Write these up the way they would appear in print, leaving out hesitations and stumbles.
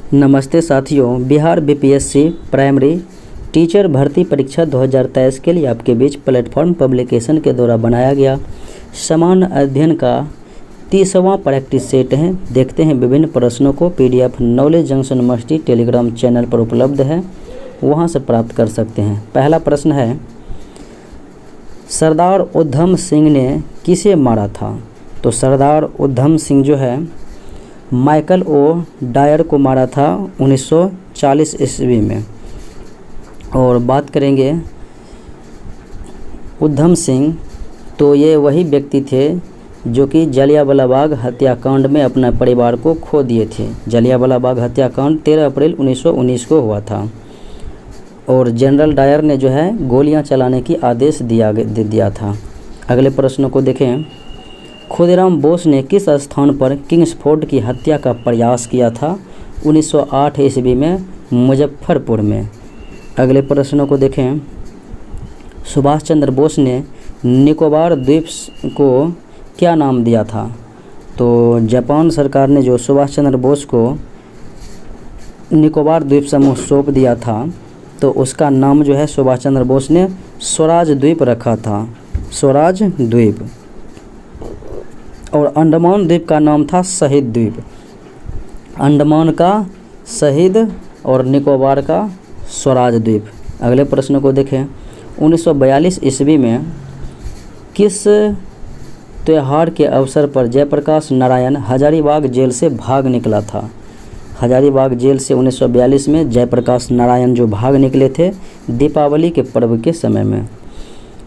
नमस्ते साथियों, Bihar BPSC primary teacher भर्ती परीक्षा 2023 के लिए आपके बीच प्लेटफॉर्म पब्लिकेशन के द्वारा बनाया गया समान अध्ययन का 30वां प्रैक्टिस सेट है। देखते हैं विभिन्न प्रश्नों को। PDF knowledge junction university Telegram channel पर उपलब्ध है, वहां से प्राप्त कर सकते हैं। पहला प्रश्न है, सरदार उधम सिंह ने किसे मारा था? तो सरदार उधम सिंह जो है माइकल ओ डायर को मारा था 1940 ईस्वी में। और बात करेंगे उधम सिंह, तो ये वही व्यक्ति थे जो कि जलियांवाला बाग हत्याकांड में अपना परिवार को खो दिए थे। जलियांवाला बाग हत्याकांड 13 अप्रैल 1919 को हुआ था और जनरल डायर ने जो है गोलियां चलाने की आदेश दिया था। अगले प्रश्न को देखें, खुदीराम बोस ने किस स्थान पर किंग्सफोर्ड की हत्या का प्रयास किया था? 1908 ईस्वी में मुजफ्फरपुर में। अगले प्रश्नों को देखें, सुभाष चंद्र बोस ने निकोबार द्वीप को क्या नाम दिया था? तो जापान सरकार ने जो सुभाष चंद्र बोस को निकोबार द्वीप समूह सौंप दिया था, तो उसका नाम जो है सुभाष चंद्र बोस ने स्वराज द्वीप रखा था, स्वराज द्वीप। और अंडमान द्वीप का नाम था शहीद द्वीप। अंडमान का शहीद और निकोबार का स्वराज द्वीप। अगले प्रश्न को देखें, 1942 ईस्वी में किस त्यौहार के अवसर पर जयप्रकाश नारायण हजारीबाग जेल से भाग निकला था? हजारीबाग जेल से 1942 में जयप्रकाश नारायण जो भाग निकले थे दीपावली के पर्व के समय में।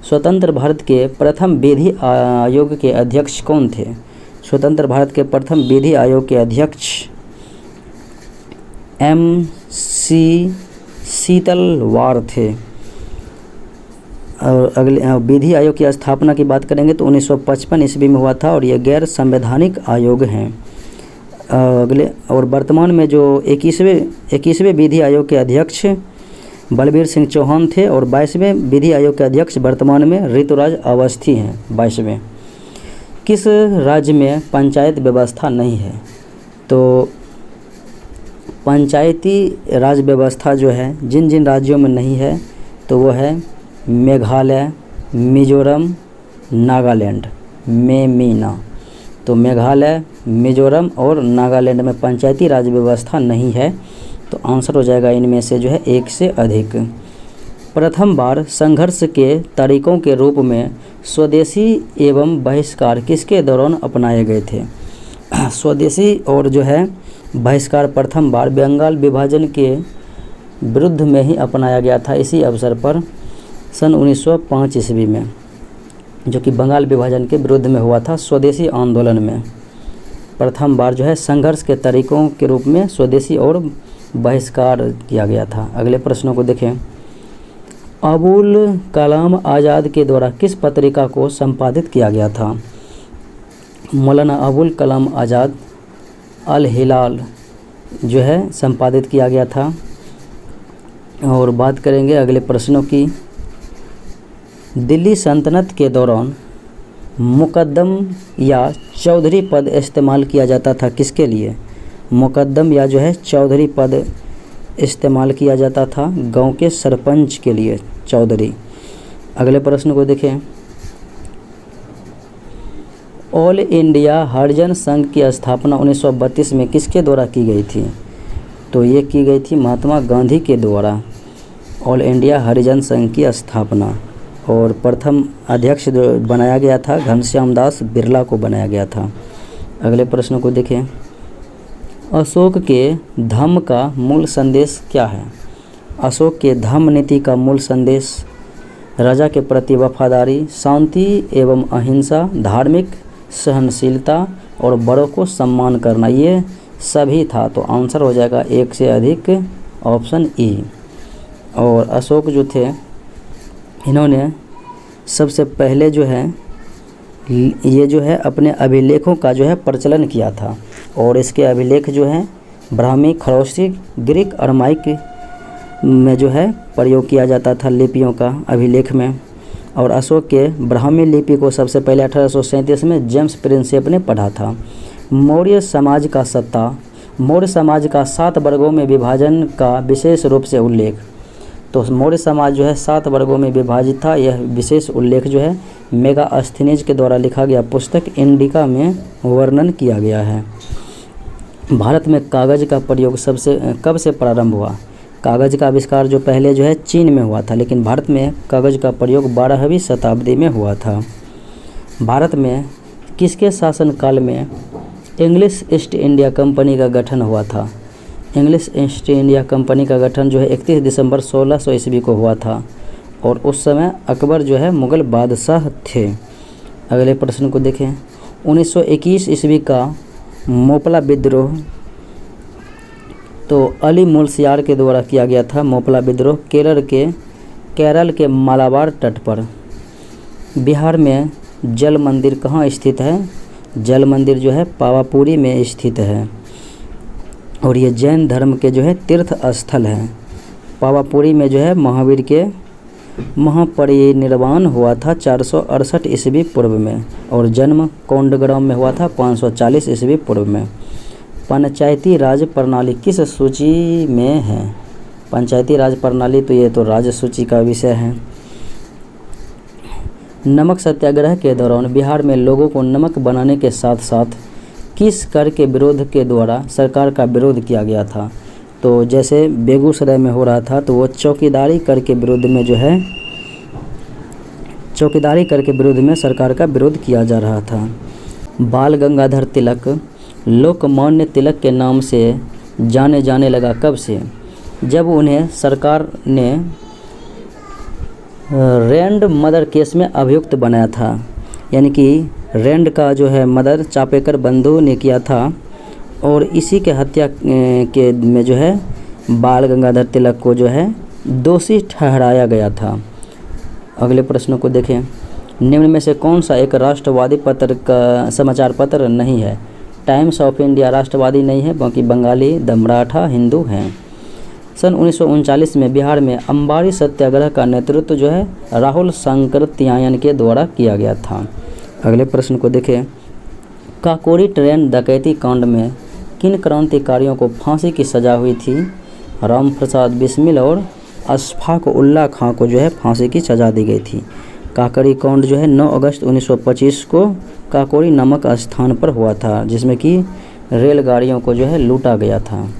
स्वतंत्र भारत के प्रथम विधि आयोग के अध्यक्ष कौन थे? स्वतंत्र भारत के प्रथम विधि आयोग के अध्यक्ष MC शीतलवार थे। और अगले विधि आयोग की स्थापना की बात करेंगे तो 1955 ईस्वी में हुआ था और ये गैर संवैधानिक आयोग हैं। अगले और वर्तमान में जो 21वें विधि आयोग के अध्यक्ष बलबीर सिंह चौहान थे और 22वें विधि आयोग के अध्यक्ष वर्तमान में ऋतुराज अवस्थी हैं 22वें। किस राज्य में पंचायत व्यवस्था नहीं है? तो पंचायती राज व्यवस्था जो है जिन जिन राज्यों में नहीं है तो वो है मेघालय, मिजोरम, नागालैंड, मेमीना। तो मेघालय, मिजोरम और नागालैंड में पंचायती राज व्यवस्था नहीं है, तो आंसर हो जाएगा इनमें से जो है एक से अधिक। प्रथम बार संघर्ष के तरीकों के रूप में स्वदेशी एवं बहिष्कार किसके दौरान अपनाए गए थे? स्वदेशी और जो है बहिष्कार प्रथम बार बंगाल विभाजन के विरुद्ध में ही अपनाया गया था, इसी अवसर पर सन 1905 ईस्वी में, जो कि बंगाल विभाजन के विरुद्ध में हुआ था। स्वदेशी आंदोलन में प्रथम बार जो है संघर्ष के तरीकों के रूप में स्वदेशी और बहिष्कार किया गया था। अगले प्रश्नों को देखें, अबुल कलाम आज़ाद के द्वारा किस पत्रिका को संपादित किया गया था? मौलाना अबुल कलाम आज़ाद अल हिलाल जो है संपादित किया गया था। और बात करेंगे अगले प्रश्नों की, दिल्ली सल्तनत के दौरान मुकद्दम या चौधरी पद इस्तेमाल किया जाता था किसके लिए? मुकद्दम या जो है चौधरी पद इस्तेमाल किया जाता था गांव के सरपंच के लिए, चौधरी। अगले प्रश्न को देखें, ऑल इंडिया हरिजन संघ की स्थापना 1932 में किसके द्वारा की गई थी? तो ये की गई थी महात्मा गांधी के द्वारा, ऑल इंडिया हरिजन संघ की स्थापना। और प्रथम अध्यक्ष जो बनाया गया था घनश्याम दास बिरला को बनाया गया था। अगले प्रश्न को देखें, अशोक के धम्म का मूल संदेश क्या है? अशोक के धम्म नीति का मूल संदेश राजा के प्रति वफादारी, शांति एवं अहिंसा, धार्मिक सहनशीलता और बड़ों को सम्मान करना, ये सभी था। तो आंसर हो जाएगा एक से अधिक, ऑप्शन ई। और अशोक जो थे इन्होंने सबसे पहले जो है ये जो है अपने अभिलेखों का जो है प्रचलन किया था और इसके अभिलेख जो हैं ब्राह्मी, खरोष्टी, ग्रीक, अरमाइक में जो है प्रयोग किया जाता था लिपियों का अभिलेख में। और अशोक के ब्राह्मी लिपि को सबसे पहले 1837 में जेम्स प्रिंसेप ने पढ़ा था। मौर्य समाज का सत्ता मौर्य समाज का 7 वर्गों में विभाजन का विशेष रूप से उल्लेख। तो मौर्य समाज जो है 7 वर्गों में विभाजित था, यह विशेष उल्लेख जो है मेगास्थनीज के द्वारा लिखा गया पुस्तक इंडिका में वर्णन किया गया है। भारत में कागज़ का प्रयोग कब से प्रारंभ हुआ? कागज़ का आविष्कार जो पहले जो है चीन में हुआ था, लेकिन भारत में कागज़ का प्रयोग 12वीं शताब्दी में हुआ था। भारत में किसके शासनकाल में इंग्लिश ईस्ट इंडिया कंपनी का गठन हुआ था? इंग्लिश ईस्ट इंडिया कंपनी का गठन जो है 31 दिसंबर 1600 ईस्वी को हुआ था और उस समय अकबर जो है मुग़ल बादशाह थे। अगले प्रश्न को देखें। 1921 ईस्वी का मोपला विद्रोह तो अली मुलसियार के द्वारा किया गया था। मोपला विद्रोह केरल के मालाबार तट पर। बिहार में जल मंदिर कहाँ स्थित है? जल मंदिर जो है पावापुरी में स्थित है और ये जैन धर्म के जो है तीर्थ स्थल है। पावापुरी में जो है महावीर के महापरिनिर्वाण हुआ था 468 ईस्वी पूर्व में और जन्म कोंडग्राम में हुआ था 540 ईस्वी पूर्व में। पंचायती राज प्रणाली किस सूची में है? पंचायती राज प्रणाली तो ये तो राज्य सूची का विषय है। नमक सत्याग्रह के दौरान बिहार में लोगों को नमक बनाने के साथ साथ किस कर के विरोध के द्वारा सरकार का विरोध किया गया था? तो जैसे बेगूसराय में हो रहा था तो वो चौकीदारी कर के विरोध में जो है चौकीदारी कर के विरोध में सरकार का विरोध किया जा रहा था। बाल गंगाधर तिलक लोकमान्य तिलक के नाम से जाने जाने लगा कब से? जब उन्हें सरकार ने रैंड मदर केस में अभियुक्त बनाया था, यानी कि रैंड का जो है मदर चापेकर बंधु ने किया था और इसी के हत्या के में जो है बाल गंगाधर तिलक को जो है दोषी ठहराया गया था। अगले प्रश्न को देखें। निम्न में से कौन सा एक राष्ट्रवादी पत्र का समाचार पत्र नहीं है? टाइम्स ऑफ इंडिया राष्ट्रवादी नहीं है, बाकी बंगाली द मराठा हिंदू हैं। सन 1939 में बिहार में अंबारी सत्याग्रह का नेतृत्व जो है राहुल सांकृत्यायन के द्वारा किया गया था। अगले प्रश्न को देखें। काकोरी ट्रेन डकैती कांड में किन क्रांतिकारियों को फांसी की सज़ा हुई थी? राम प्रसाद बिस्मिल और अशफाक उल्लाह खां को जो है फांसी की सज़ा दी गई थी। काकोरी कांड जो है 9 अगस्त 1925 को काकोरी नामक स्थान पर हुआ था, जिसमें कि रेलगाड़ियों को जो है लूटा गया था।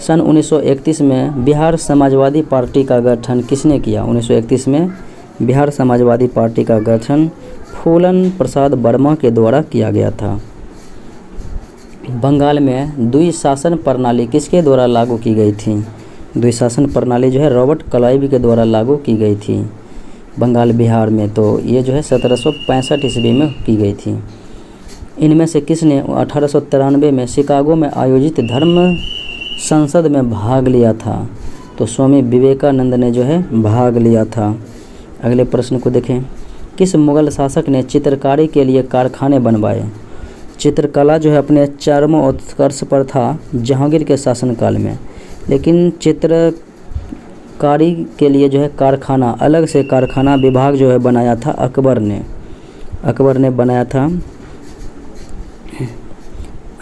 सन 1931 में बिहार समाजवादी पार्टी का गठन किसने किया? 1931 में बिहार समाजवादी पार्टी का गठन फूलन प्रसाद वर्मा के द्वारा किया गया था। बंगाल में द्विशासन प्रणाली किसके द्वारा लागू की गई थी? द्विशासन प्रणाली जो है रॉबर्ट क्लाइव के द्वारा लागू की गई थी बंगाल बिहार में। तो ये जो है 1765 ईस्वी में की गई थी। इनमें से किसने 1893 में शिकागो में आयोजित धर्म संसद में भाग लिया था? तो स्वामी विवेकानंद ने जो है भाग लिया था। अगले प्रश्न को देखें। किस मुग़ल शासक ने चित्रकारी के लिए कारखाने बनवाए? चित्रकला जो है अपने चरमोत्कर्ष पर था जहांगीर के शासनकाल में, लेकिन चित्रकारी के लिए जो है कारखाना अलग से कारखाना विभाग जो है बनाया था अकबर ने बनाया था।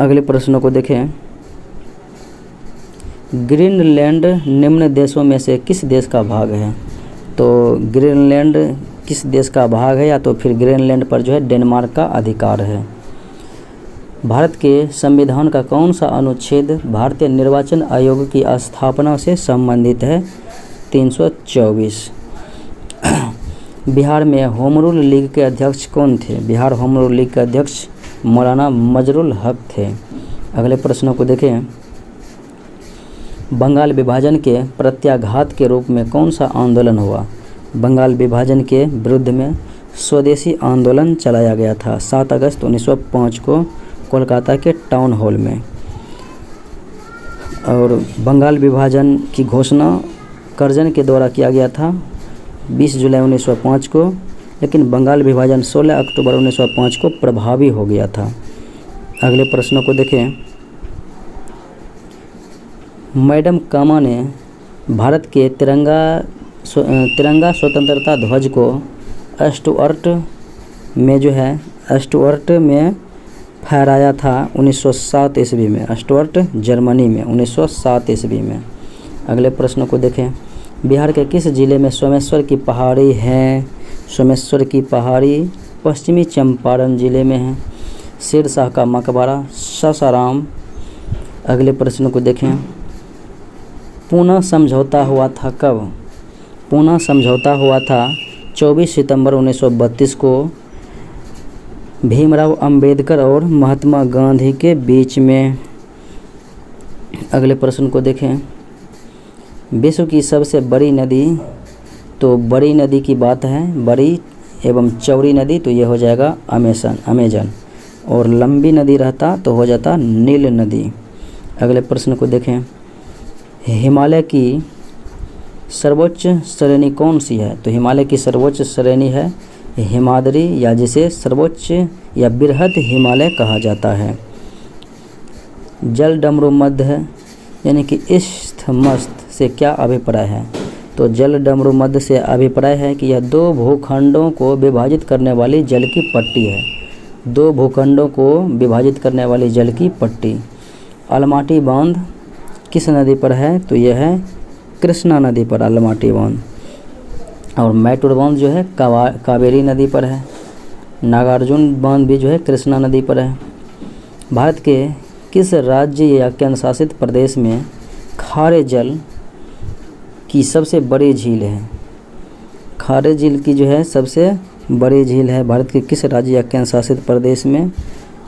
अगले प्रश्नों को देखें। ग्रीनलैंड निम्न देशों में से किस देश का भाग है? तो ग्रीनलैंड किस देश का भाग है, या तो फिर ग्रीनलैंड पर जो है डेनमार्क का अधिकार है। भारत के संविधान का कौन सा अनुच्छेद भारतीय निर्वाचन आयोग की स्थापना से संबंधित है? 324। बिहार में होम रूल लीग के अध्यक्ष कौन थे? बिहार होम रूल लीग के अध्यक्ष मौलाना मजरुल हक थे। अगले प्रश्नों को देखें। बंगाल विभाजन के प्रत्याघात के रूप में कौन सा आंदोलन हुआ? बंगाल विभाजन के विरुद्ध में स्वदेशी आंदोलन चलाया गया था 7 अगस्त 1905 को कोलकाता के टाउन हॉल में। और बंगाल विभाजन की घोषणा कर्जन के द्वारा किया गया था 20 जुलाई 1905 को, लेकिन बंगाल विभाजन 16 अक्टूबर 1905 को प्रभावी हो गया था। अगले प्रश्नों को देखें। मैडम कामा ने भारत के तिरंगा स्वतंत्रता ध्वज को स्टुअर्ट में फहराया था 1907 ईस्वी में, स्टुअर्ट जर्मनी में 1907 ईस्वी में। अगले प्रश्न को देखें, बिहार के किस जिले में सोमेश्वर की पहाड़ी है? सोमेश्वर की पहाड़ी पश्चिमी चंपारण जिले में है। शेरशाह का मकबरा सासाराम। अगले प्रश्न को देखें, पूना समझौता हुआ था कब? पूना समझौता हुआ था 24 सितंबर 1932 को भीमराव अंबेडकर और महात्मा गांधी के बीच में। अगले प्रश्न को देखें, विश्व की सबसे बड़ी नदी, तो बड़ी नदी की बात है, बड़ी एवं चौड़ी नदी, तो ये हो जाएगा अमेजन, और लंबी नदी रहता तो हो जाता नील नदी। अगले प्रश्न को देखें, हिमालय की सर्वोच्च श्रेणी कौन सी है? तो हिमालय की सर्वोच्च श्रेणी है हिमाद्री, या जिसे सर्वोच्च या बृहद हिमालय कहा जाता है। जल डमरू मध्य यानी कि इस्थमस से क्या अभिप्राय है? तो जल डमरू मध्य से अभिप्राय है कि यह दो भूखंडों को विभाजित करने वाली जल की पट्टी है। दो भूखंडों को विभाजित करने वाली जल की पट्टी। अलमाटी बांध किस नदी पर है? तो यह है कृष्णा नदी पर अलमाटी बांध। और मैटूर बांध जो है कावेरी नदी पर है। नागार्जुन बांध भी जो है कृष्णा नदी पर है। भारत के किस राज्य या केंद्र शासित प्रदेश में खारे जल की सबसे बड़ी झील है? खारे झील की जो है सबसे बड़ी झील है भारत के किस राज्य या केंद्र शासित प्रदेश में?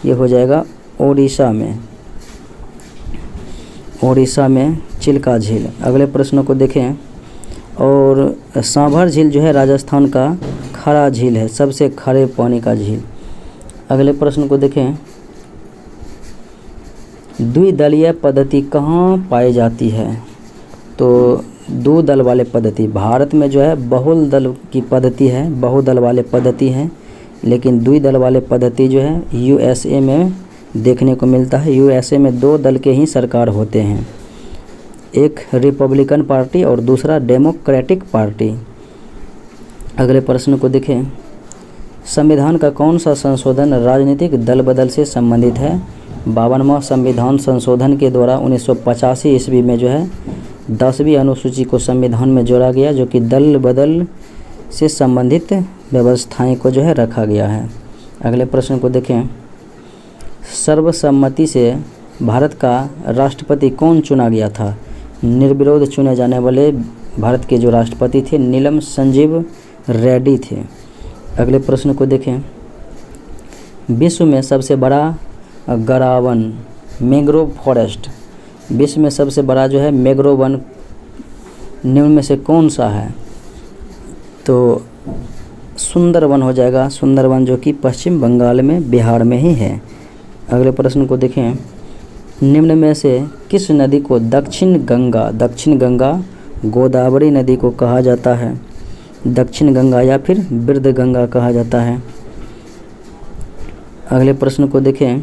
ये हो जाएगा ओडिशा में। ओडिशा में चिल्का झील। अगले प्रश्नों को देखें, और सांभर झील जो है राजस्थान का खरा झील है, सबसे खरे पानी का झील। अगले प्रश्न को देखें, द्विदलीय पद्धति कहाँ पाई जाती है? तो दो दल वाले पद्धति भारत में जो है बहुल दल की पद्धति है, बहुदल वाले पद्धति है, लेकिन द्विदल वाले पद्धति जो है यूएसए में देखने को मिलता है। यूएसए में दो दल के ही सरकार होते हैं, एक रिपब्लिकन पार्टी और दूसरा डेमोक्रेटिक पार्टी। अगले प्रश्न को देखें, संविधान का कौन सा संशोधन राजनीतिक दल बदल से संबंधित है? 52वां संविधान संशोधन के द्वारा 1985 ईस्वी में जो है 10वीं अनुसूची को संविधान में जोड़ा गया, जो कि दल बदल से संबंधित व्यवस्थाएं को जो है रखा गया है। अगले प्रश्न को देखें, सर्वसम्मति से भारत का राष्ट्रपति कौन चुना गया था? निर्विरोध चुने जाने वाले भारत के जो राष्ट्रपति थे नीलम संजीव रेड्डी थे। अगले प्रश्न को देखें, विश्व में सबसे बड़ा गरावन मैंग्रोव फॉरेस्ट, विश्व में सबसे बड़ा जो है मैंग्रोव वन निम्न में से कौन सा है? तो सुंदरवन हो जाएगा, सुंदरवन जो कि पश्चिम बंगाल में बिहार में ही है। अगले प्रश्न को देखें, निम्न में से किस नदी को दक्षिण गंगा गोदावरी नदी को कहा जाता है? दक्षिण गंगा या फिर वृद्ध गंगा कहा जाता है। अगले प्रश्न को देखें,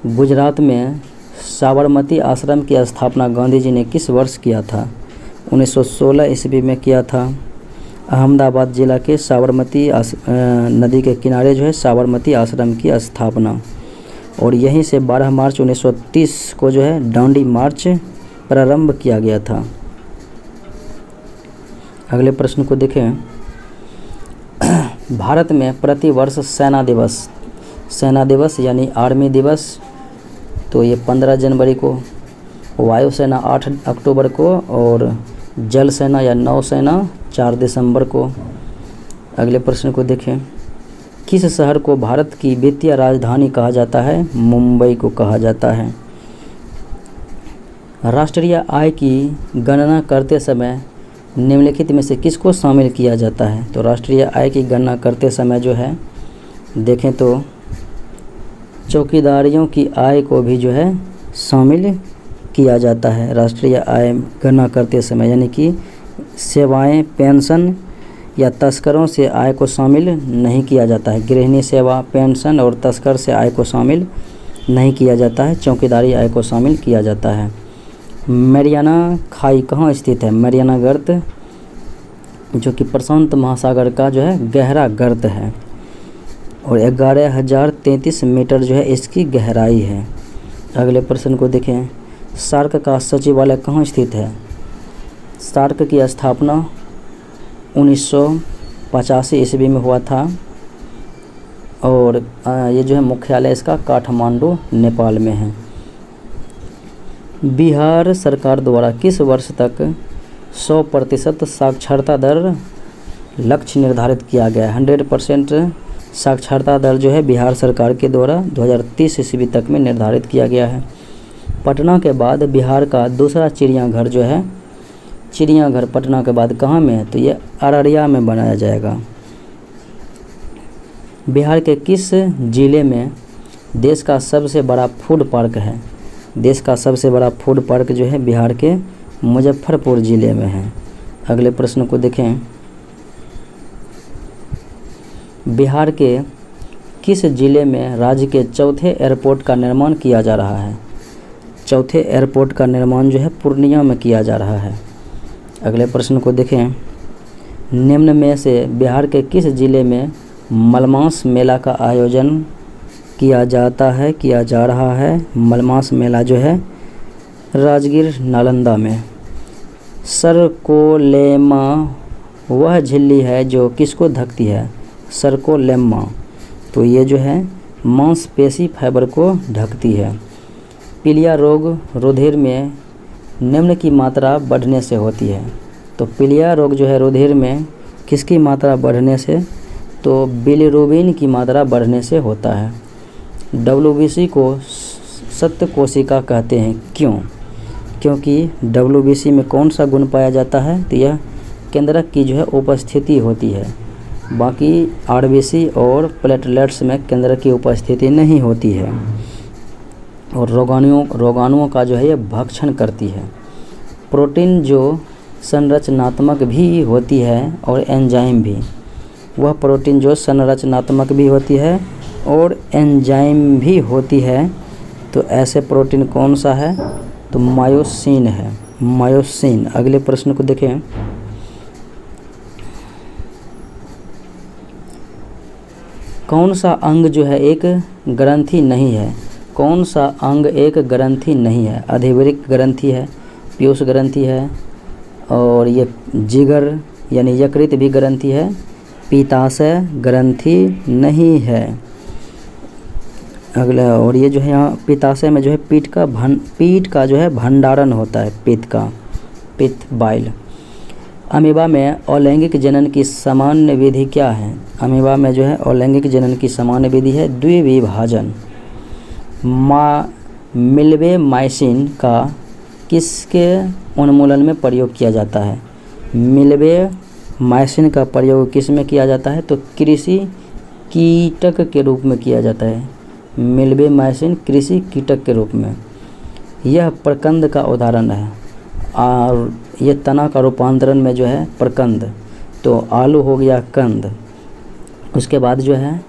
गुजरात में साबरमती आश्रम की स्थापना गांधी जी ने किस वर्ष किया था? 1916 ईस्वी में किया था। अहमदाबाद जिला के साबरमती नदी के किनारे जो है साबरमती आश्रम की स्थापना, और यहीं से 12 मार्च 1930 को जो है डांडी मार्च प्रारंभ किया गया था। अगले प्रश्न को देखें, भारत में प्रतिवर्ष सेना दिवस यानी आर्मी दिवस, तो ये 15 जनवरी को, वायुसेना 8 अक्टूबर को, और जल सेना या नौसेना 4 दिसंबर को। अगले प्रश्न को देखें, किस शहर को भारत की वित्तीय राजधानी कहा जाता है? मुंबई को कहा जाता है। राष्ट्रीय आय की गणना करते समय निम्नलिखित में से किसको शामिल किया जाता है? तो राष्ट्रीय आय की गणना करते समय जो है देखें तो चौकीदारियों की आय को भी जो है शामिल किया जाता है राष्ट्रीय आय गणना करते समय, यानी कि सेवाएं, पेंशन या तस्करों से आय को शामिल नहीं किया जाता है। गृहिणी सेवा, पेंशन और तस्कर से आय को शामिल नहीं किया जाता है, चौकीदारी आय को शामिल किया जाता है। मैरियाना खाई कहाँ स्थित है? मैरियाना गर्त जो कि प्रशांत महासागर का जो है गहरा गर्त है। और 11,033 मीटर जो है इसकी गहराई है। अगले प्रश्न को देखें, सार्क का सचिवालय कहाँ स्थित है? सार्क की स्थापना 1985 ईस्वी में हुआ था और ये जो है मुख्यालय इसका काठमांडू नेपाल में है। बिहार सरकार द्वारा किस वर्ष तक 100% साक्षरता दर लक्ष्य निर्धारित किया गया है? 100% साक्षरता दर जो है बिहार सरकार के द्वारा 2030 ईस्वी तक में निर्धारित किया गया है। पटना के बाद बिहार का दूसरा चिड़ियाघर जो है, चिड़ियाघर पटना के बाद कहाँ में है? तो ये अररिया में बनाया जाएगा। बिहार के किस ज़िले में देश का सबसे बड़ा फूड पार्क है? देश का सबसे बड़ा फूड पार्क जो है बिहार के मुजफ्फरपुर ज़िले में है। अगले प्रश्न को देखें, बिहार के किस ज़िले में राज्य के चौथे एयरपोर्ट का निर्माण किया जा रहा है? चौथे एयरपोर्ट का निर्माण जो है पूर्णिया में किया जा रहा है। अगले प्रश्न को देखें, निम्न में से बिहार के किस ज़िले में मलमास मेला का आयोजन किया जा रहा है? मलमास मेला जो है राजगीर नालंदा में। सरकोलेमा वह झिल्ली है जो किसको ढकती है? सरकोलेमा तो ये जो है मांसपेशी फाइबर को ढकती है। पीलिया रोग रुधिर में निम्न की मात्रा बढ़ने से होती है। तो पीलिया रोग जो है रुधिर में किसकी मात्रा बढ़ने से? तो बिलिरुबिन की मात्रा बढ़ने से होता है। WBC को सत्य कोशिका कहते हैं, क्यों? क्योंकि WBC में कौन सा गुण पाया जाता है? तो यह केंद्रक की जो है उपस्थिति होती है। बाकी RBC और प्लेटलेट्स में केंद्रक की उपस्थिति नहीं होती है और रोगाणुओं का जो है ये भक्षण करती है। प्रोटीन जो संरचनात्मक भी होती है और एंजाइम भी, वह प्रोटीन जो संरचनात्मक भी होती है और एंजाइम भी होती है, तो ऐसे प्रोटीन कौन सा है? तो मायोसिन है, मायोसिन। अगले प्रश्न को देखें, कौन सा अंग जो है एक ग्रंथि नहीं है? कौन सा अंग एक ग्रंथि नहीं है? अधिवृक्क ग्रंथि है, पीयूष ग्रंथि है और ये जिगर यानी यकृत भी ग्रंथि है, पीताशय ग्रंथि नहीं है। अगला, और ये जो है यहाँ पीताशय में जो है पीठ का जो है भंडारण होता है, पित्त बाइल। अमीबा में अलैंगिक जनन की सामान्य विधि क्या है? अमीबा में जो है अलैंगिक जनन की सामान्य विधि है द्विविभाजन। मिल्वेमाइसिन का किसके उन्मूलन में प्रयोग किया जाता है? मिल्वेमाइसिन का प्रयोग किस में किया जाता है? तो कृषि कीटक के रूप में किया जाता है। मिल्वेमाइसिन कृषि कीटक के रूप में। यह प्रकंद का उदाहरण है और ये तना का रूपांतरण में जो है प्रकंद, तो आलू हो गया कंद, उसके बाद जो है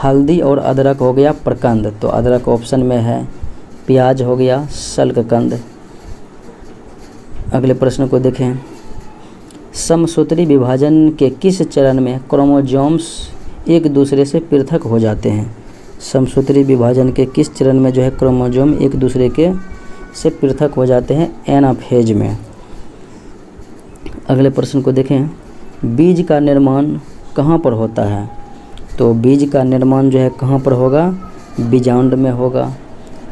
हल्दी और अदरक हो गया प्रकंद, तो अदरक ऑप्शन में है। प्याज हो गया शल्ककंद। अगले प्रश्न को देखें, समसूत्री विभाजन के किस चरण में क्रोमोसोम्स एक दूसरे से पृथक हो जाते हैं? समसूत्री विभाजन के किस चरण में जो है क्रोमोसोम एक दूसरे के से पृथक हो जाते हैं? एनाफेज में। अगले प्रश्न को देखें, बीज का निर्माण कहाँ पर होता है? तो बीज का निर्माण जो है कहाँ पर होगा? बीजांड में होगा।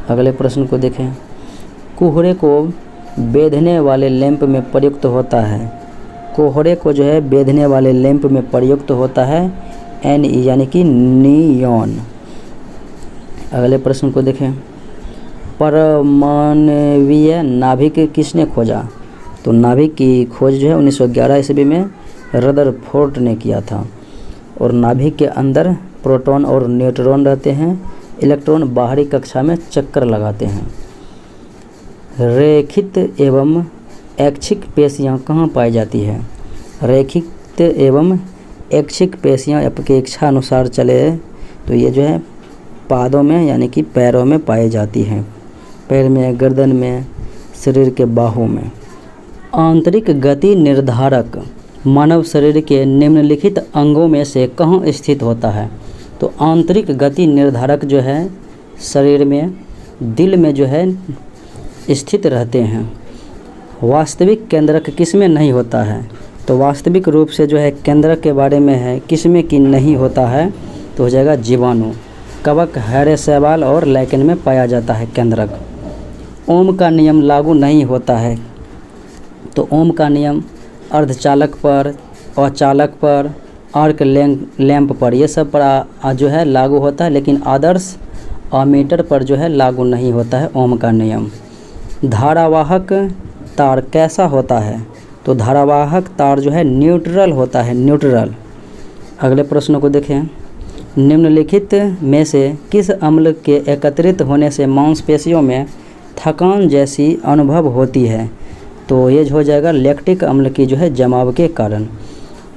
अगले प्रश्न को देखें, कोहरे को बेधने वाले लैंप में प्रयुक्त होता है। कोहरे को जो है बेधने वाले लैंप में प्रयुक्त होता है Ne यानी कि नियॉन। अगले प्रश्न को देखें, परमाणवीय नाभिक किसने खोजा? तो नाभिक की खोज जो है 1911 ईस्वी में रदरफोर्ड ने किया था। और नाभिक के अंदर प्रोटॉन और न्यूट्रॉन रहते हैं, इलेक्ट्रॉन बाहरी कक्षा में चक्कर लगाते हैं। रेखित एवं ऐच्छिक पेशियाँ कहाँ पाई जाती है? रेखित एवं ऐच्छिक पेशियाँ आपके इच्छा अनुसार चले तो ये जो है पादों में यानी कि पैरों में पाई जाती हैं, पैर में, गर्दन में, शरीर के बाहों में। आंतरिक गति निर्धारक मानव शरीर के निम्नलिखित अंगों में से कहाँ स्थित होता है? तो आंतरिक गति निर्धारक जो है शरीर में, दिल में जो है स्थित रहते हैं। वास्तविक केंद्रक किसमें नहीं होता है? तो वास्तविक रूप से जो है केंद्रक के बारे में है, किसमें कि नहीं होता है? तो हो जाएगा जीवाणु, कवक, हरे शैवाल और लाइकेन में पाया जाता है केंद्रक। ओम का नियम लागू नहीं होता है। तो ओम का नियम अर्धचालक पर, अचालक पर, आर्क लैंप पर, ये सब पर जो है लागू होता है, लेकिन आदर्श अमीटर पर जो है लागू नहीं होता है ओम का नियम। धारावाहक तार कैसा होता है? तो धारावाहक तार जो है न्यूट्रल होता है, न्यूट्रल। अगले प्रश्न को देखें। निम्नलिखित में से किस अम्ल के एकत्रित होने से मांसपेशियों में थकान जैसी अनुभव होती है? तो ये हो जाएगा लैक्टिक अम्ल की जो है जमाव के कारण।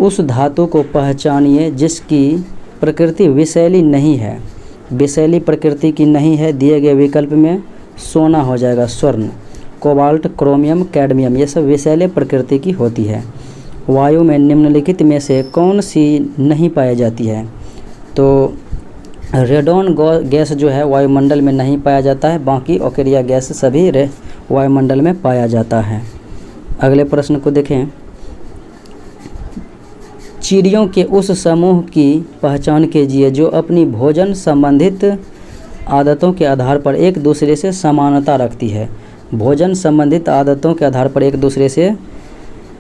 उस धातु को पहचानिए जिसकी प्रकृति विषैली नहीं है। विषैली प्रकृति की नहीं है, दिए गए विकल्प में सोना हो जाएगा, स्वर्ण, कोबाल्ट, क्रोमियम, कैडमियम, ये सब विषैले प्रकृति की होती है। वायु में निम्नलिखित में से कौन सी नहीं पाई जाती है? तो रेडॉन गैस जो है वायुमंडल में नहीं पाया जाता है, बाकी ओकेरिया गैस सभी वायुमंडल में पाया जाता है। अगले प्रश्न को देखें। चिड़ियों के उस समूह की पहचान कीजिए जो अपनी भोजन संबंधित आदतों के आधार पर एक दूसरे से समानता रखती है। भोजन संबंधित आदतों के आधार पर एक दूसरे से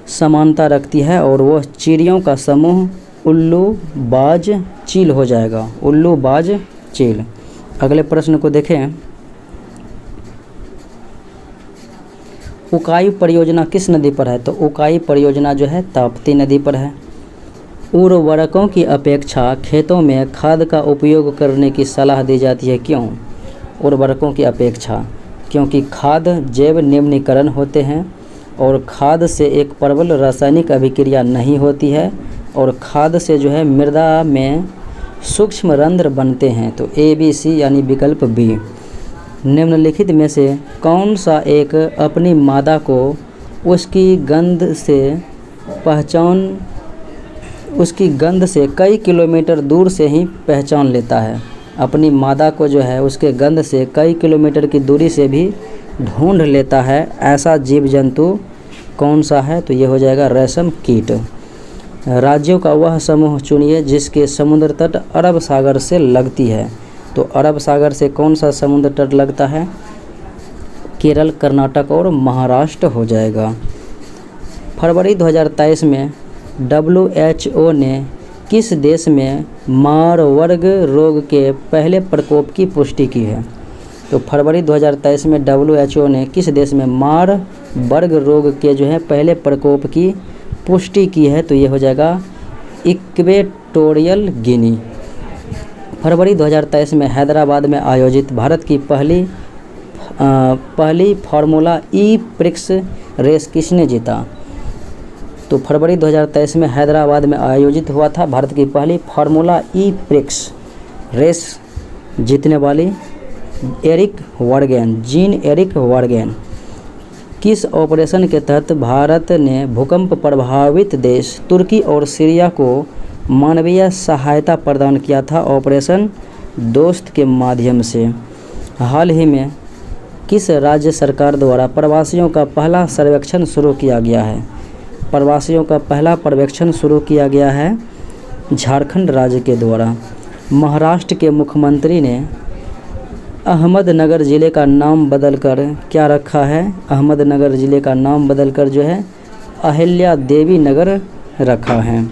समानता रखती है, और वो चिड़ियों का समूह उल्लू, बाज, चील हो जाएगा, उल्लू, बाज, चील। अगले प्रश्न को देखें। उकाई परियोजना किस नदी पर है? तो उकाई परियोजना जो है ताप्ती नदी पर है। उर्वरकों की अपेक्षा खेतों में खाद का उपयोग करने की सलाह दी जाती है, क्यों? उर्वरकों की अपेक्षा क्योंकि खाद जैव निम्नीकरण होते हैं और खाद से एक प्रबल रासायनिक अभिक्रिया नहीं होती है, और खाद से जो है मृदा में सूक्ष्म रंध्र बनते हैं। तो ABC यानी विकल्प B। निम्नलिखित में से कौन सा एक अपनी मादा को उसकी गंध से कई किलोमीटर दूर से ही पहचान लेता है? अपनी मादा को जो है उसके गंध से कई किलोमीटर की दूरी से भी ढूंढ लेता है, ऐसा जीव जंतु कौन सा है? तो ये हो जाएगा रेशम कीट। राज्यों का वह समूह चुनिए जिसके समुद्र तट अरब सागर से लगती है। तो अरब सागर से कौन सा समुद्र तट लगता है? केरल, कर्नाटक और महाराष्ट्र हो जाएगा। फरवरी 2023 में WHO ने किस देश में मारबर्ग रोग के पहले प्रकोप की पुष्टि की है? तो फरवरी 2023 में WHO ने किस देश में मारबर्ग रोग के जो है पहले प्रकोप की पुष्टि की है? तो ये हो जाएगा इक्वेटोरियल गिनी। फरवरी 2023 में हैदराबाद में आयोजित भारत की पहली फार्मूला ई प्रिक्स रेस किसने जीता? तो फरवरी 2023 में हैदराबाद में आयोजित हुआ था भारत की पहली फार्मूला ई प्रिक्स रेस जीतने वाली जीन एरिक वर्गेन। किस ऑपरेशन के तहत भारत ने भूकंप प्रभावित देश तुर्की और सीरिया को मानवीय सहायता प्रदान किया था? ऑपरेशन दोस्त के माध्यम से। हाल ही में किस राज्य सरकार द्वारा प्रवासियों का पहला सर्वेक्षण शुरू किया गया है? प्रवासियों का पहला सर्वेक्षण शुरू किया गया है झारखंड राज्य के द्वारा। महाराष्ट्र के मुख्यमंत्री ने अहमदनगर ज़िले का नाम बदलकर क्या रखा है? अहमदनगर ज़िले का नाम बदलकर जो है अहिल्या देवी नगर रखा है।